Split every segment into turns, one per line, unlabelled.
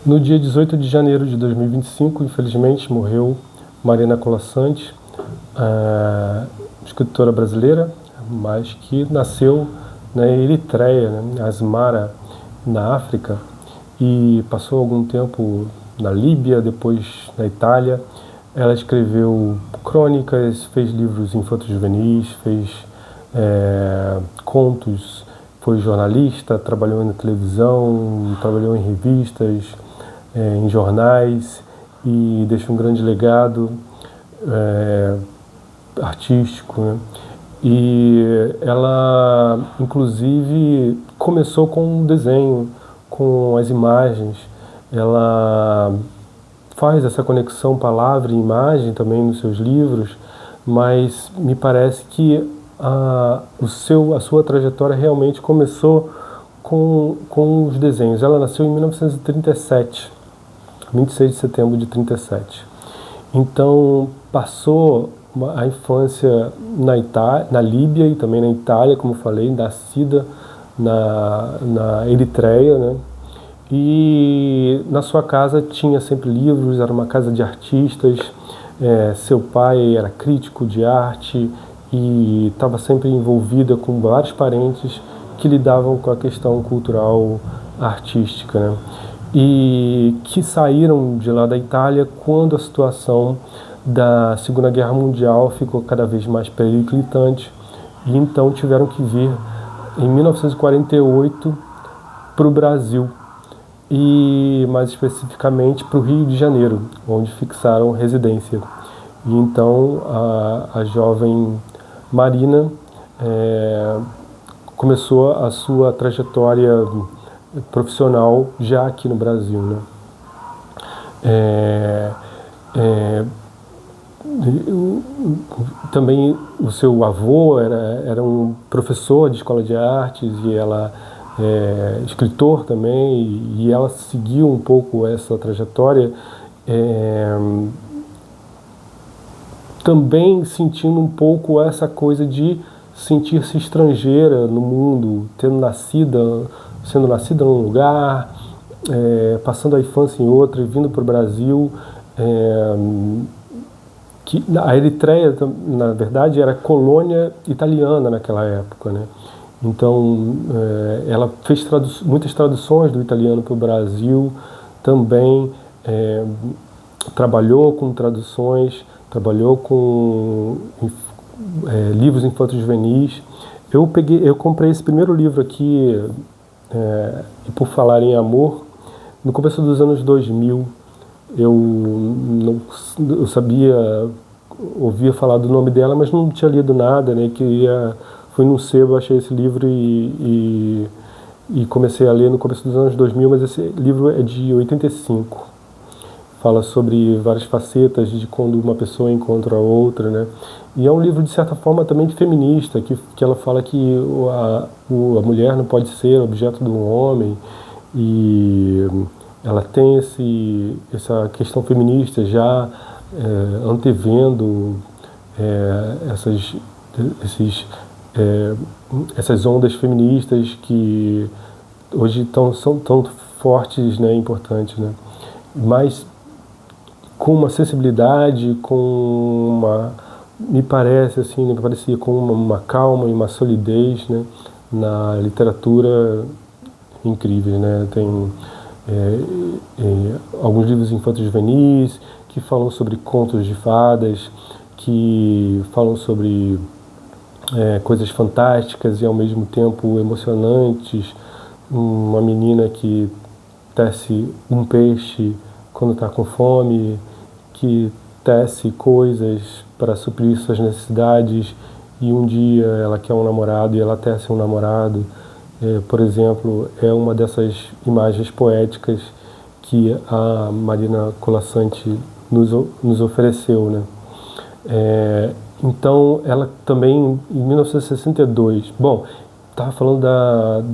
No dia 18 de janeiro de 2025, infelizmente, morreu Marina Colasanti, escritora brasileira, mas que nasceu na Eritreia, né, Asmara, na África, e passou algum tempo na Líbia, depois na Itália. Ela escreveu crônicas, fez livros infanto-juvenis, fez contos, foi jornalista, trabalhou na televisão, trabalhou em revistas, em jornais, e deixou um grande legado artístico, né? E ela, inclusive, começou com um desenho, com as imagens. Ela faz essa conexão palavra e imagem também nos seus livros, mas me parece que a sua trajetória realmente começou com os desenhos. Ela nasceu em 1937, 26 de setembro de 37. Então, passou a infância na Líbia e também na Itália, como falei, nascida na Eritreia, né? E na sua casa tinha sempre livros, era uma casa de artistas. Seu pai era crítico de arte e estava sempre envolvida com vários parentes que lidavam com a questão cultural artística, né? E que saíram de lá da Itália quando a situação da Segunda Guerra Mundial ficou cada vez mais periclitante, e então tiveram que vir em 1948 para o Brasil, e mais especificamente para o Rio de Janeiro, onde fixaram residência. E então a jovem Marina começou a sua trajetória profissional já aqui no Brasil, né? Também o seu avô era um professor de escola de artes, e ela escritor também, e ela seguiu um pouco essa trajetória, também sentindo um pouco essa coisa de sentir-se estrangeira no mundo, sendo nascida num lugar, passando a infância em outro e vindo para o Brasil. Que a Eritreia, na verdade, era colônia italiana naquela época, né? Então, ela fez muitas traduções do italiano para o Brasil, também trabalhou com traduções, trabalhou com livros infanto-juvenis. Eu comprei esse primeiro livro aqui, E Por Falar em Amor, no começo dos anos 2000. Eu ouvia falar do nome dela, mas não tinha lido nada, né? Fui num sebo, achei esse livro e comecei a ler no começo dos anos 2000, mas esse livro é de 85. Fala sobre várias facetas de quando uma pessoa encontra a outra, né? E é um livro, de certa forma, também feminista, que ela fala que a mulher não pode ser objeto de um homem, e ela tem essa questão feminista já antevendo essas ondas feministas que hoje são tão fortes, né, importantes, né? Mas com uma sensibilidade, me parecia com uma calma e uma solidez, né, na literatura incrível, né? Tem alguns livros infanto-juvenis que falam sobre contos de fadas, que falam sobre coisas fantásticas e ao mesmo tempo emocionantes. Uma menina que tece um peixe quando está com fome, que tece coisas para suprir suas necessidades, e um dia ela quer um namorado e ela tece um namorado. Por exemplo, é uma dessas imagens poéticas que a Marina Colasanti nos ofereceu, né? Então, ela também, em 1962, bom, estava falando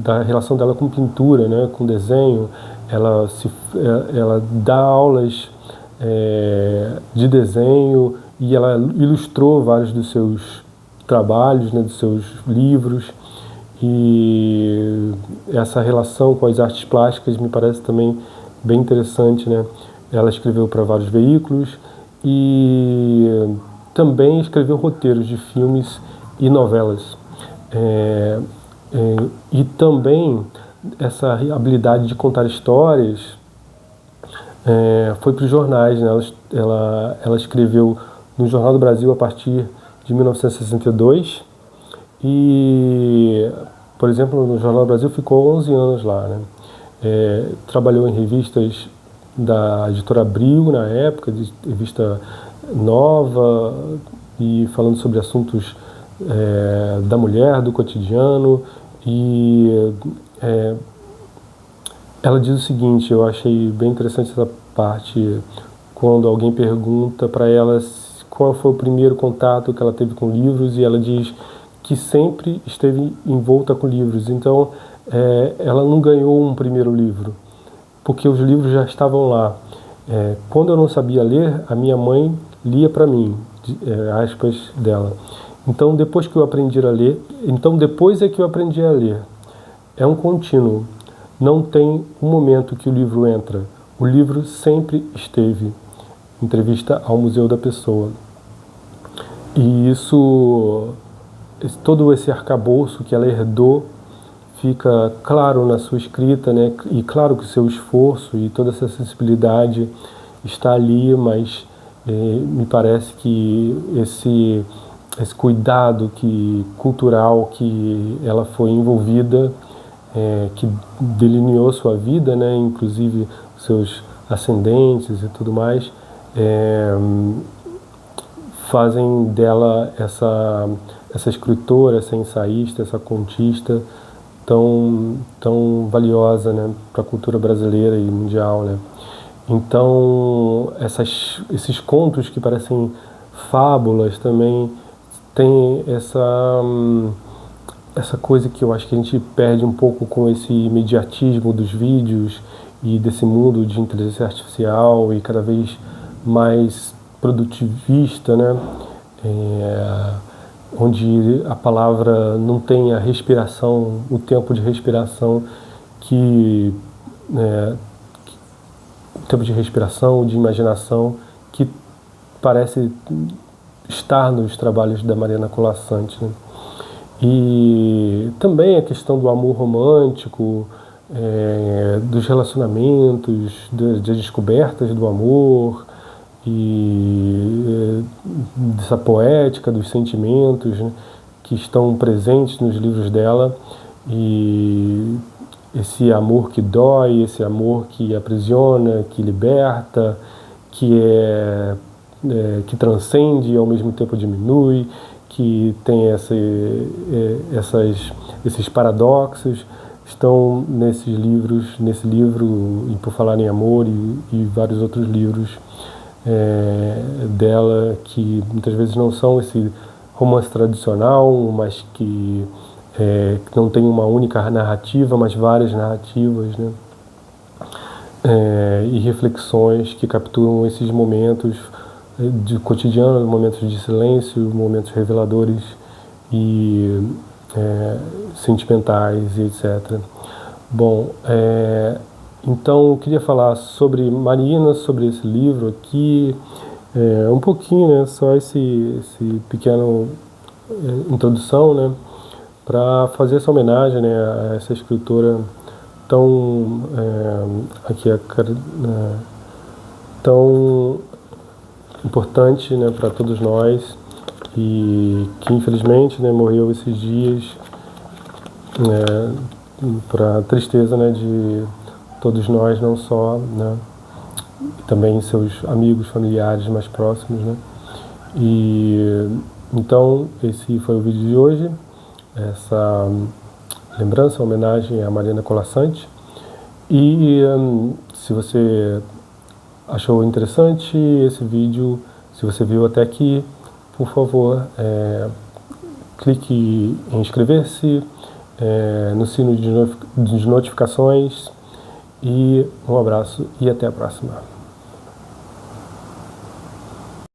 da relação dela com pintura, né, com desenho. Ela dá aulas de desenho, e ela ilustrou vários dos seus trabalhos, né, dos seus livros. E essa relação com as artes plásticas me parece também bem interessante, né? Ela escreveu para vários veículos e também escreveu roteiros de filmes e novelas. E também essa habilidade de contar histórias foi para os jornais, né? Ela escreveu no Jornal do Brasil a partir de 1962 e, por exemplo, no Jornal do Brasil ficou 11 anos lá, né? Trabalhou em revistas da editora Abril na época, de revista nova e falando sobre assuntos da mulher, do cotidiano. E ela diz o seguinte, eu achei bem interessante essa parte, quando alguém pergunta para ela qual foi o primeiro contato que ela teve com livros, e ela diz que sempre esteve envolta com livros. Então, ela não ganhou um primeiro livro, porque os livros já estavam lá. Quando eu não sabia ler, a minha mãe lia para mim, aspas dela. Então, depois que eu aprendi a ler, depois é que eu aprendi a ler. É um contínuo. Não tem um momento que o livro entra. O livro sempre esteve. Entrevista ao Museu da Pessoa. E todo esse arcabouço que ela herdou fica claro na sua escrita, né? E claro que o seu esforço e toda essa sensibilidade está ali, mas me parece que esse cuidado cultural que ela foi envolvida, que delineou sua vida, né? Inclusive seus ascendentes e tudo mais, fazem dela essa escritora, essa ensaísta, essa contista tão valiosa, né, para a cultura brasileira e mundial, né? Então, esses contos que parecem fábulas também tem essa coisa que eu acho que a gente perde um pouco com esse imediatismo dos vídeos e desse mundo de inteligência artificial e cada vez mais produtivista, né? Onde a palavra não tem a respiração, o tempo de respiração o tempo de respiração, de imaginação que parece estar nos trabalhos da Mariana Colasanti, né? E também a questão do amor romântico, dos relacionamentos, das descobertas do amor e dessa poética dos sentimentos, né, que estão presentes nos livros dela, e esse amor que dói, esse amor que aprisiona, que liberta, que transcende e ao mesmo tempo diminui, que tem esses paradoxos, estão nesse livro, e Por Falar em Amor, e vários outros livros dela, que muitas vezes não são esse romance tradicional, mas que não tem uma única narrativa, mas várias narrativas, né? E reflexões que capturam esses momentos de cotidiano, momentos de silêncio, momentos reveladores e sentimentais e etc. Bom, então eu queria falar sobre Marina, sobre esse livro aqui, um pouquinho, né, só esse pequeno introdução, né, para fazer essa homenagem, né, a essa escritora tão tão importante, né, para todos nós, e que infelizmente, né, morreu esses dias, para tristeza, né, de todos nós, não só, né, também seus amigos, familiares mais próximos, né. E então esse foi o vídeo de hoje, essa lembrança, homenagem a Mariana Colasanti. E se você achou interessante esse vídeo, se você viu até aqui, por favor, clique em inscrever-se, no sino de notificações, e um abraço e até a próxima.